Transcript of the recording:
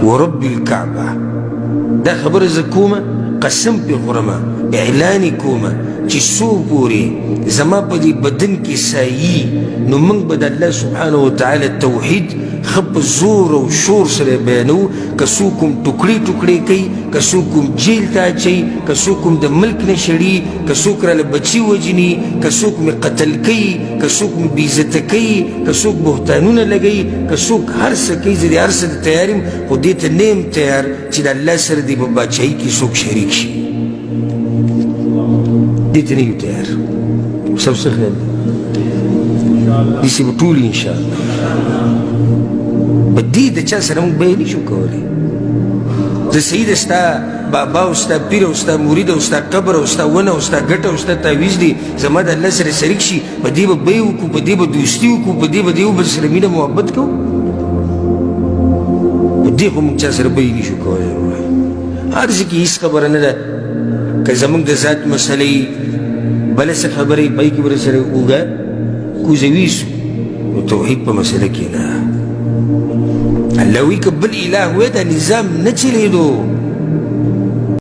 ورب الكعبة دا خبر زکوما قسم پی غرما اعلانی کوما چی سو پوری زما پا دی بدن کی سایی نو منگ بد اللہ سبحانه وتعالی توحید خب زور و شور سر بیانو کسوکم ٹکڑی ٹکڑی کئی کسوکم جیل تا چی کسوکم دا ملک نشڑی کسوک را لبچی وجنی کسوکم قتل کئی کسوکم بیزت کئی کسوک بہتانون لگئی کسوک ہر سکی زدی ہر سد تیاریم خود دیتا نیم تیار چی دا اللہ سر دی بابا چاہی کی سوک شریک شی دیتا نیو تیار سب سے خیال دیسی بطولی انشاءاللہ بدی دا چا سر مونگ بیانی شو کولی دا سید استا بابا استا پیر استا مرید استا قبر استا ون استا گٹ استا تاویز دی زما دا اللہ سر سرک شی بدی با بیو کو بدی با دوستیو کو بدی با دیو بس سرمین محبت کو بدی خو مونگ چا سر بیانی شو کولی ہر سکی اس خبر ندا کہ زمانگ دا ذات مسئلی بلا سا خبری بائی کی برا سر اوگا کوزویسو توحید پا مسئلہ کینا اللہ وی که بل الہ وی دا نظام نچلی دو